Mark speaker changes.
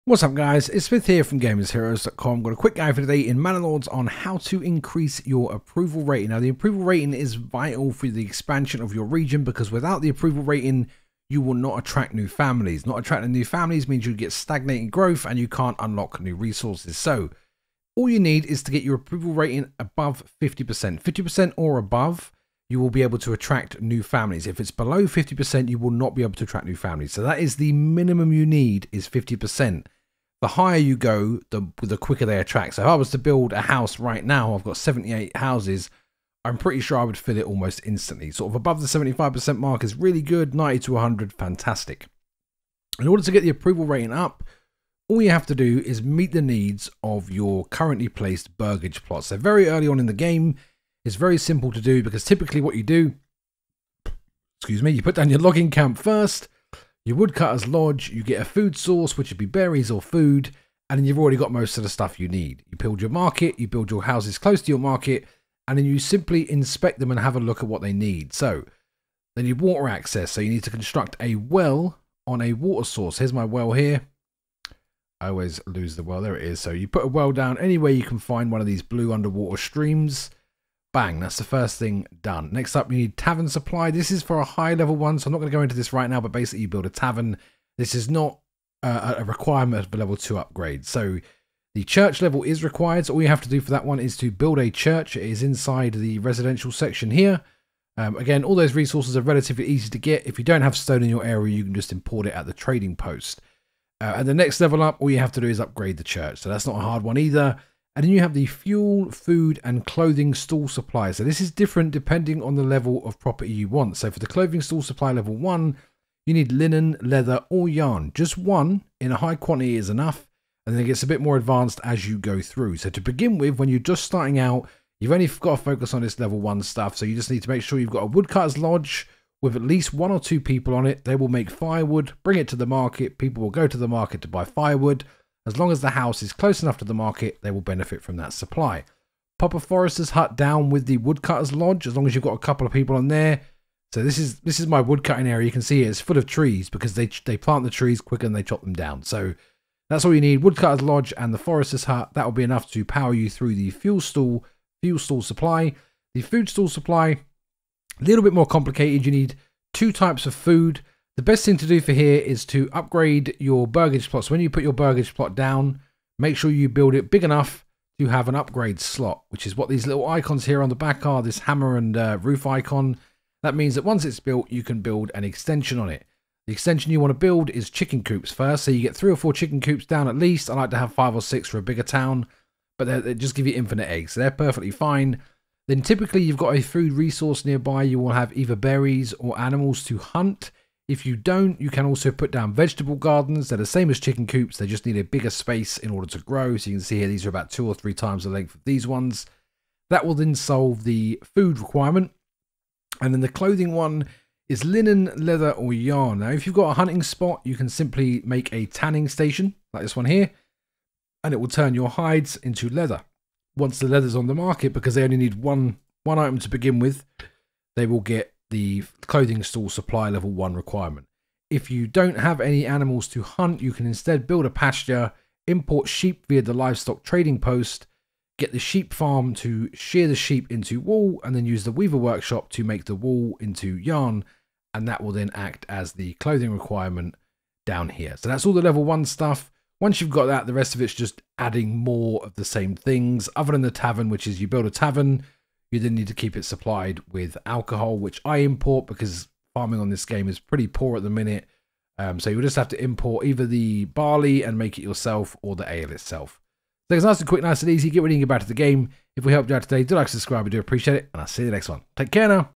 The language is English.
Speaker 1: What's up guys, it's Smith here from GamersHeroes.com. Got a quick guide for today in Manor on how to increase your approval rating. Now the approval rating is vital for the expansion of your region because without the approval rating you will not attract new families. Not attracting new families means you get stagnating growth and you can't unlock new resources. So all you need is to get your approval rating above 50%. 50% or above, you will be able to attract new families. If it's below 50%, you will not be able to attract new families. So that is the minimum you need, is 50%. The higher you go, the quicker they attract. So if I was to build a house right now, I've got 78 houses, I'm pretty sure I would fill it almost instantly. Sort of above the 75% mark is really good, 90 to 100, fantastic. In order to get the approval rating up, all you have to do is meet the needs of your currently placed burgage plots. So very early on in the game, it's very simple to do because typically what you do, you put down your logging camp first, your woodcutter's lodge, you get a food source, which would be berries or food, and then you've already got most of the stuff you need. You build your market, you build your houses close to your market, and then you simply inspect them and have a look at what they need. So then you water access, so you need to construct a well on a water source. Here's my well here. I always lose the well, there it is. So you put a well down anywhere you can find one of these blue underwater streams. Bang, that's the first thing done. Next up, you need tavern supply. This is for a high level one, so I'm not going to go into this right now, but basically you build a tavern. This is not a requirement of a level 2 upgrade. So the church level is required, so all you have to do for that one is to build a church. It is inside the residential section here. Again, all those resources are relatively easy to get. If you don't have stone in your area, you can just import it at the trading post. And the next level up, all you have to do is upgrade the church. So that's not a hard one either. And then you have the fuel, food, and clothing store supply. So this is different depending on the level of property you want. So for the clothing store supply level 1, you need linen, leather, or yarn. Just one in a high quantity is enough. And then it gets a bit more advanced as you go through. So to begin with, when you're just starting out, you've only got to focus on this level 1 stuff. So you just need to make sure you've got a woodcutter's lodge with at least 1 or 2 people on it. They will make firewood, bring it to the market. People will go to the market to buy firewood. As long as the house is close enough to the market, they will benefit from that supply. Pop a forester's hut down with the woodcutter's lodge, as long as you've got a couple of people on there. So this is my woodcutting area. You can see it's full of trees because they plant the trees quicker than they chop them down. So that's all you need, woodcutter's lodge and the forester's hut. That will be enough to power you through the fuel stall supply. The food stall supply, a little bit more complicated. You need 2 types of food. The best thing to do for here is to upgrade your burgage plots. When you put your burgage plot down, make sure you build it big enough to have an upgrade slot, which is what these little icons here on the back are, this hammer and roof icon. That means that once it's built, you can build an extension on it. The extension you want to build is chicken coops first. So you get 3 or 4 chicken coops down at least. I like to have 5 or 6 for a bigger town, but they just give you infinite eggs. So they're perfectly fine. Then typically you've got a food resource nearby. You will have either berries or animals to hunt. If you don't, you can also put down vegetable gardens. They're the same as chicken coops. They just need a bigger space in order to grow. So you can see here, these are about 2 or 3 times the length of these ones. That will then solve the food requirement. And then the clothing one is linen, leather, or yarn. Now, if you've got a hunting spot, you can simply make a tanning station, like this one here, and it will turn your hides into leather. Once the leather's on the market, because they only need one item to begin with, they will get the clothing store supply level 1 requirement. If you don't have any animals to hunt, you can instead build a pasture, import sheep via the livestock trading post, get the sheep farm to shear the sheep into wool, and then use the weaver workshop to make the wool into yarn, and that will then act as the clothing requirement down here. So that's all the level 1 stuff. Once you've got that, the rest of it's just adding more of the same things, other than the tavern, which is you build a tavern. You then need to keep it supplied with alcohol, which I import because farming on this game is pretty poor at the minute. So you just have to import either the barley and make it yourself or the ale itself. So it's nice and quick, nice and easy. Get ready and get back to the game. If we helped you out today, do like, subscribe. I do appreciate it. And I'll see you in the next one. Take care now.